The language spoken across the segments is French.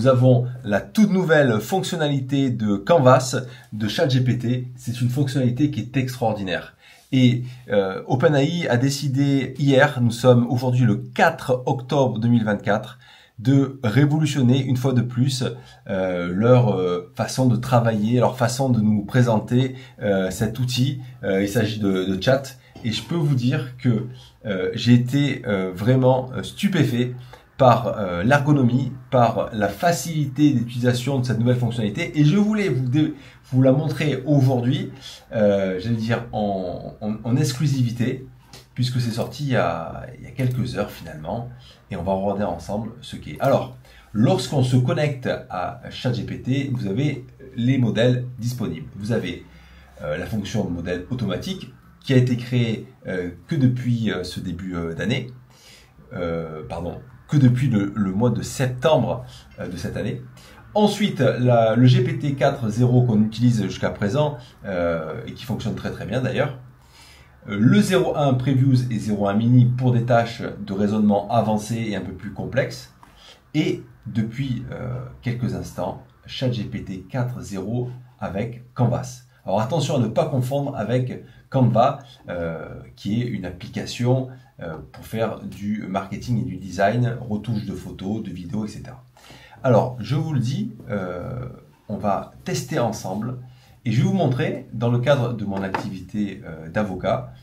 Nous avons la toute nouvelle fonctionnalité de Canvas de ChatGPT. C'est une fonctionnalité qui est extraordinaire. Et OpenAI a décidé hier, nous sommes aujourd'hui le 4 octobre 2024, de révolutionner une fois de plus leur façon de travailler, leur façon de nous présenter cet outil. Il s'agit de chat. Et je peux vous dire que j'ai été vraiment stupéfait par l'ergonomie, par la facilité d'utilisation de cette nouvelle fonctionnalité. Et je voulais vous la montrer aujourd'hui, j'allais dire en exclusivité, puisque c'est sorti il y a quelques heures finalement. Et on va regarder ensemble ce qu'est. Alors, lorsqu'on se connecte à ChatGPT, vous avez les modèles disponibles. Vous avez la fonction de modèle automatique qui a été créée que depuis ce début d'année. Que depuis le mois de septembre de cette année. Ensuite, le GPT 4.0 qu'on utilise jusqu'à présent et qui fonctionne très très bien d'ailleurs. Le 0.1 Previews et 0.1 Mini pour des tâches de raisonnement avancées et un peu plus complexes. Et depuis quelques instants, ChatGPT 4.0 avec Canvas. Alors attention à ne pas confondre avec Canva, qui est une application pour faire du marketing et du design, retouche de photos, de vidéos, etc. Alors, je vous le dis, on va tester ensemble et je vais vous montrer, dans le cadre de mon activité d'avocat,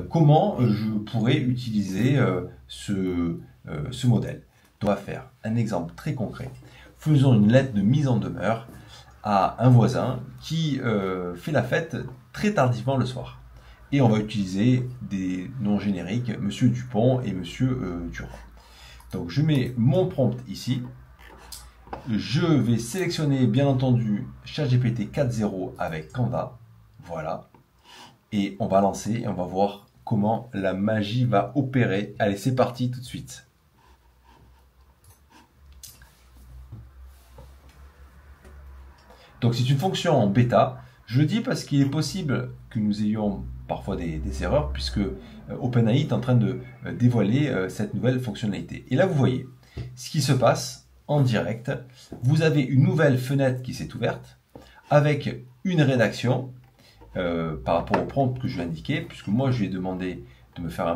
comment je pourrais utiliser ce modèle. On va faire un exemple très concret. Faisons une lettre de mise en demeure à un voisin qui fait la fête très tardivement le soir. Et on va utiliser des noms génériques, Monsieur Dupont et Monsieur Durand. Donc je mets mon prompt ici. Je vais sélectionner bien entendu ChatGPT 4.0 avec Canva. Voilà. Et on va lancer et on va voir comment la magie va opérer. Allez, c'est parti tout de suite. Donc c'est une fonction en bêta. Je le dis parce qu'il est possible que nous ayons parfois des erreurs puisque OpenAI est en train de dévoiler cette nouvelle fonctionnalité. Et là, vous voyez ce qui se passe en direct. Vous avez une nouvelle fenêtre qui s'est ouverte avec une rédaction par rapport au prompt que je lui ai indiqué, puisque moi, je lui ai demandé de me faire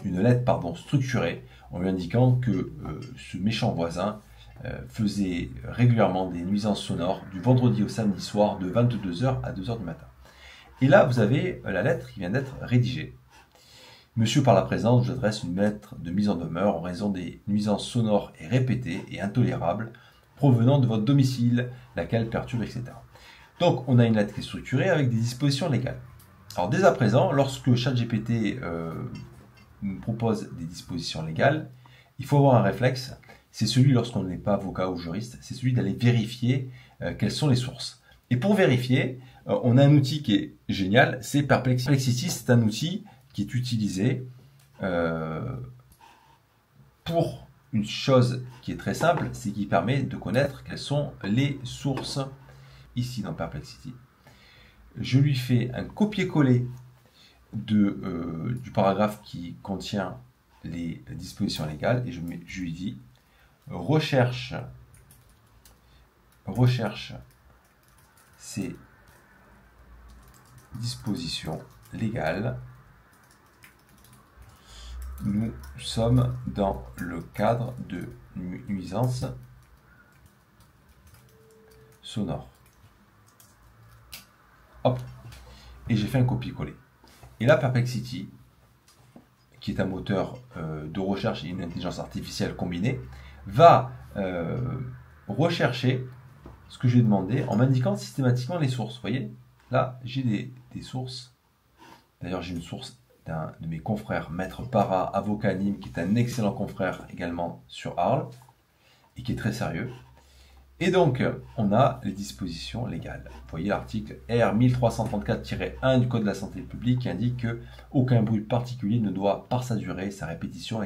une lettre structurée en lui indiquant que ce méchant voisin faisait régulièrement des nuisances sonores du vendredi au samedi soir de 22h à 2h du matin. Et là, vous avez la lettre qui vient d'être rédigée. Monsieur, par la présence, j'adresse une lettre de mise en demeure en raison des nuisances sonores et répétées et intolérables provenant de votre domicile, laquelle perturbe, etc. Donc, on a une lettre qui est structurée avec des dispositions légales. Alors, dès à présent, lorsque ChatGPT nous propose des dispositions légales, il faut avoir un réflexe. C'est celui, lorsqu'on n'est pas avocat ou juriste, c'est celui d'aller vérifier quelles sont les sources. Et pour vérifier, on a un outil qui est génial, c'est Perplexity. Perplexity, c'est un outil qui est utilisé pour une chose qui est très simple, c'est qu'il permet de connaître quelles sont les sources ici dans Perplexity. Je lui fais un copier-coller du paragraphe qui contient les dispositions légales et je lui dis recherche ces dispositions légales. Nous sommes dans le cadre de nuisance sonore. Hop. Et j'ai fait un copier-coller. Et là, Perplexity, qui est un moteur de recherche et une intelligence artificielle combinée, va rechercher ce que j'ai demandé en m'indiquant systématiquement les sources. Vous voyez, là, j'ai des sources. D'ailleurs, j'ai une source d'un de mes confrères, Maître Para, avocat à Nîmes, qui est un excellent confrère également sur Arles, et qui est très sérieux. Et donc, on a les dispositions légales. Vous voyez l'article R 1334-1 du Code de la santé publique qui indique que aucun bruit particulier ne doit, par sa durée, sa répétition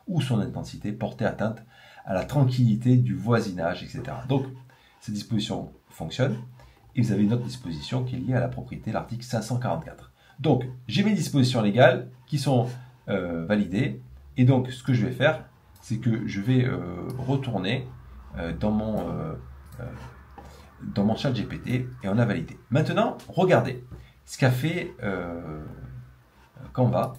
ou son intensité, porter atteinte à la tranquillité du voisinage, etc. Donc, ces dispositions fonctionnent. Et vous avez une autre disposition qui est liée à la propriété, l'article 544. Donc, j'ai mes dispositions légales qui sont validées. Et donc, ce que je vais faire, c'est que je vais retourner dans mon chat GPT et on a validé. Maintenant, regardez ce qu'a fait Canvas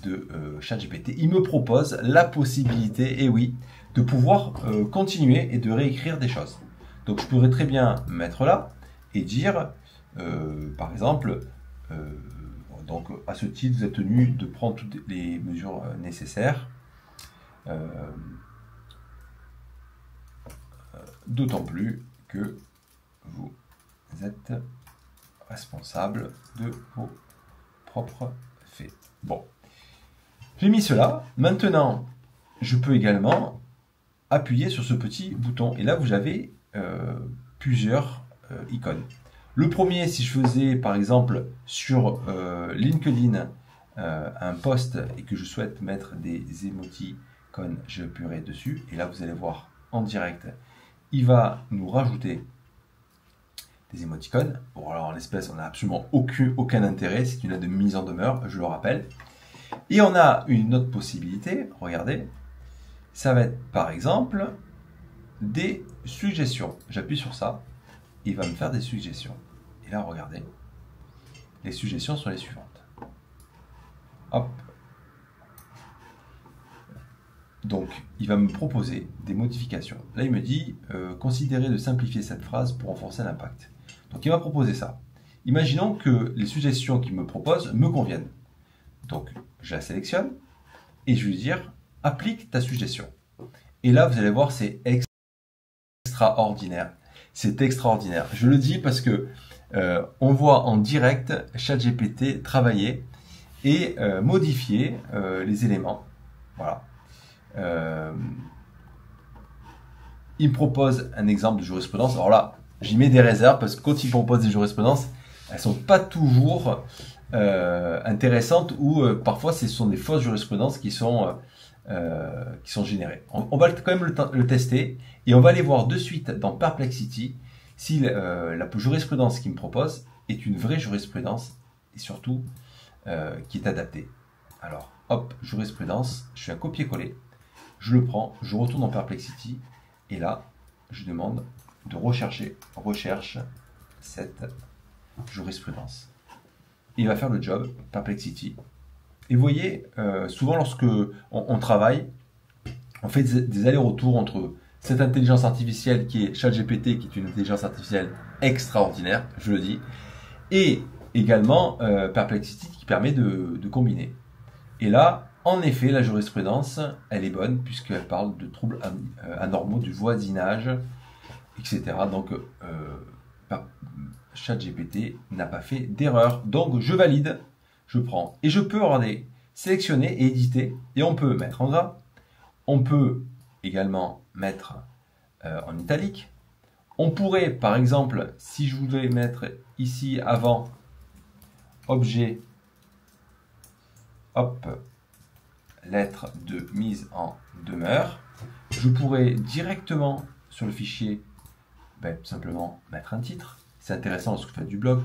de ChatGPT. Il me propose la possibilité, et oui, de pouvoir continuer et de réécrire des choses. Donc je pourrais très bien mettre là et dire, par exemple, donc à ce titre, vous êtes tenu de prendre toutes les mesures nécessaires. D'autant plus que vous êtes responsable de vos propres faits. Bon, j'ai mis cela. Maintenant, je peux également appuyer sur ce petit bouton. Et là, vous avez plusieurs icônes. Le premier, si je faisais par exemple sur LinkedIn un post et que je souhaite mettre des émoticônes, j'appuierai dessus. Et là, vous allez voir en direct, il va nous rajouter des émoticônes. Bon, alors en l'espèce, on n'a absolument aucun intérêt. C'est une aide de mise en demeure, je le rappelle. Et on a une autre possibilité, regardez. Ça va être par exemple des suggestions. J'appuie sur ça, il va me faire des suggestions. Et là, regardez, les suggestions sont les suivantes. Hop. Donc, il va me proposer des modifications. Là, il me dit, considérez de simplifier cette phrase pour renforcer l'impact. Donc, il m'a proposé ça. Imaginons que les suggestions qu'il me propose me conviennent. Donc, je la sélectionne et je vais lui dire, applique ta suggestion. Et là, vous allez voir, c'est extraordinaire. C'est extraordinaire. Je le dis parce que on voit en direct ChatGPT travailler et modifier les éléments. Voilà. Il me propose un exemple de jurisprudence. Alors là, j'y mets des réserves parce que quand il propose des jurisprudences, elles sont pas toujours intéressantes ou parfois ce sont des fausses jurisprudences qui sont générées. On va quand même le tester et on va aller voir de suite dans Perplexity si la jurisprudence qu'il me propose est une vraie jurisprudence et surtout qui est adaptée. Alors, hop, jurisprudence, je fais un copier-coller, je le prends, je retourne dans Perplexity et là, je demande de recherche cette jurisprudence. Il va faire le job, Perplexity. Et vous voyez, souvent lorsque on travaille, on fait des allers-retours entre cette intelligence artificielle qui est ChatGPT, qui est une intelligence artificielle extraordinaire, je le dis, et également Perplexity qui permet de combiner. Et là, en effet, la jurisprudence, elle est bonne puisqu'elle parle de troubles anormaux du voisinage, etc. Donc, ChatGPT n'a pas fait d'erreur. Donc, je valide, je prends. Et je peux, regardez, sélectionner et éditer. Et on peut mettre en gras. On peut également mettre en italique. On pourrait, par exemple, si je voulais mettre ici avant objet, hop, lettre de mise en demeure, je pourrais directement sur le fichier tout simplement mettre un titre. C'est intéressant lorsque vous faites du blog.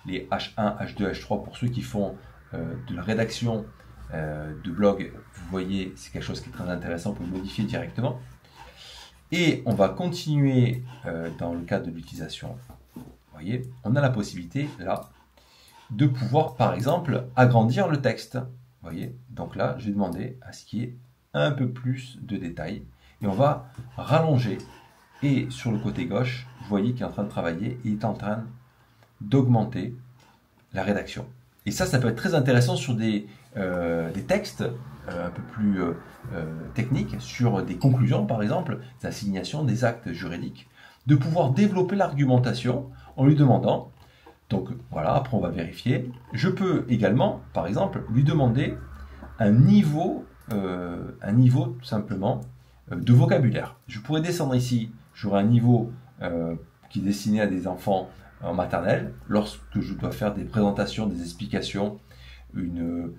Les H1, H2, H3 pour ceux qui font de la rédaction de blog, vous voyez, c'est quelque chose qui est très intéressant pour le modifier directement. Et on va continuer dans le cadre de l'utilisation. Vous voyez, on a la possibilité là de pouvoir par exemple agrandir le texte. Vous voyez, donc là, je vais demander à ce qu'il y ait un peu plus de détails et on va rallonger. Et sur le côté gauche, vous voyez qu'il est en train de travailler et il est en train d'augmenter la rédaction. Et ça peut être très intéressant sur des textes un peu plus techniques, sur des conclusions par exemple, des assignations, des actes juridiques, de pouvoir développer l'argumentation en lui demandant. Donc voilà, après on va vérifier. Je peux également, par exemple, lui demander un niveau tout simplement de vocabulaire. Je pourrais descendre ici, j'aurai un niveau qui est destiné à des enfants en maternelle, lorsque je dois faire des présentations, des explications, une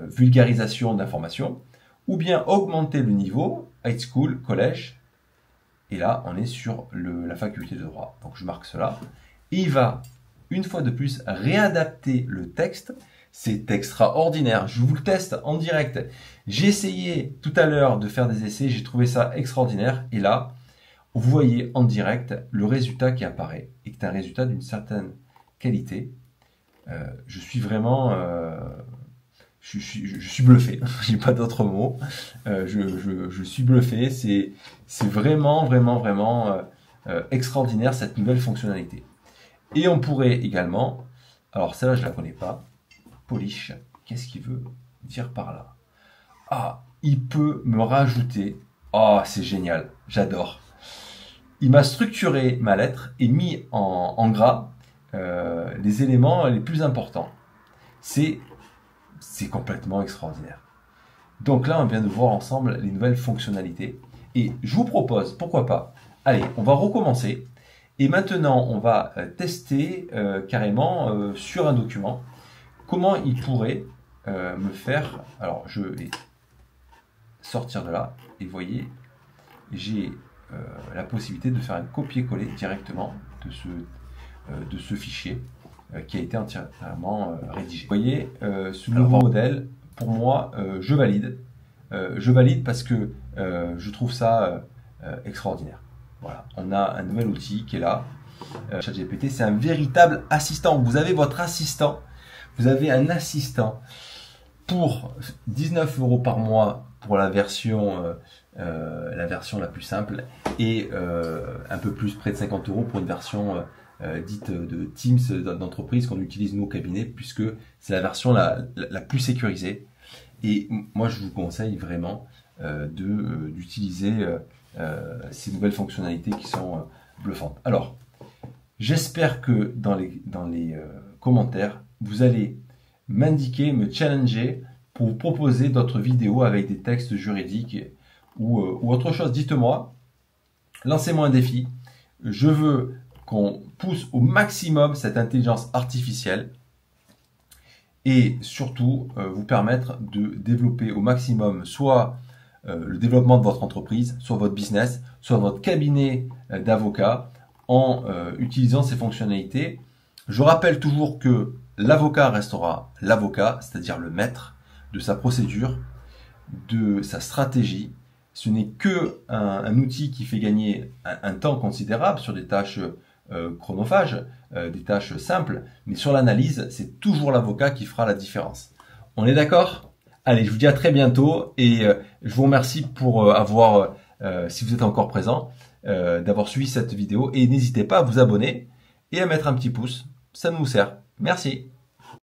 vulgarisation d'informations, ou bien augmenter le niveau, high school, collège, et là on est sur la faculté de droit. Donc je marque cela, et il va une fois de plus réadapter le texte C'est extraordinaire. Je vous le teste en direct. J'ai essayé tout à l'heure de faire des essais. J'ai trouvé ça extraordinaire. Et là, vous voyez en direct le résultat qui apparaît et qui est un résultat d'une certaine qualité. Je suis vraiment... je suis bluffé. J'ai pas d'autres mots. Je suis bluffé. C'est vraiment extraordinaire cette nouvelle fonctionnalité. Et on pourrait également... Alors celle-là, je la connais pas. Polish, qu'est-ce qu'il veut dire par là? Ah, il peut me rajouter. Ah, c'est génial, j'adore. Il m'a structuré ma lettre et mis en gras les éléments les plus importants. C'est complètement extraordinaire. Donc là, on vient de voir ensemble les nouvelles fonctionnalités. Et je vous propose, pourquoi pas, allez, on va recommencer. Et maintenant, on va tester carrément sur un document comment il pourrait me faire... Alors, je vais sortir de là et vous voyez, j'ai la possibilité de faire un copier-coller directement de ce fichier qui a été entièrement rédigé. Vous voyez, ce nouveau modèle, pour moi, je valide. Je valide parce que je trouve ça extraordinaire. Voilà, on a un nouvel outil qui est là. ChatGPT, c'est un véritable assistant. Vous avez votre assistant. Vous avez un assistant pour 19 € par mois pour la version la plus simple et un peu plus, près de 50 € pour une version dite de Teams d'entreprise qu'on utilise nous au cabinet, puisque c'est la version la plus sécurisée. Et moi, je vous conseille vraiment d'utiliser ces nouvelles fonctionnalités qui sont bluffantes. Alors, j'espère que dans les commentaires, vous allez m'indiquer, me challenger pour vous proposer d'autres vidéos avec des textes juridiques ou autre chose. Dites-moi, lancez-moi un défi. Je veux qu'on pousse au maximum cette intelligence artificielle et surtout vous permettre de développer au maximum soit le développement de votre entreprise, soit votre business, soit votre cabinet d'avocats en utilisant ces fonctionnalités. Je rappelle toujours que l'avocat restera l'avocat, c'est-à-dire le maître de sa procédure, de sa stratégie. Ce n'est que un outil qui fait gagner un temps considérable sur des tâches chronophages, des tâches simples, mais sur l'analyse, c'est toujours l'avocat qui fera la différence. On est d'accord? Allez, je vous dis à très bientôt et je vous remercie pour avoir, si vous êtes encore présent, d'avoir suivi cette vidéo et n'hésitez pas à vous abonner et à mettre un petit pouce, ça nous sert. Merci.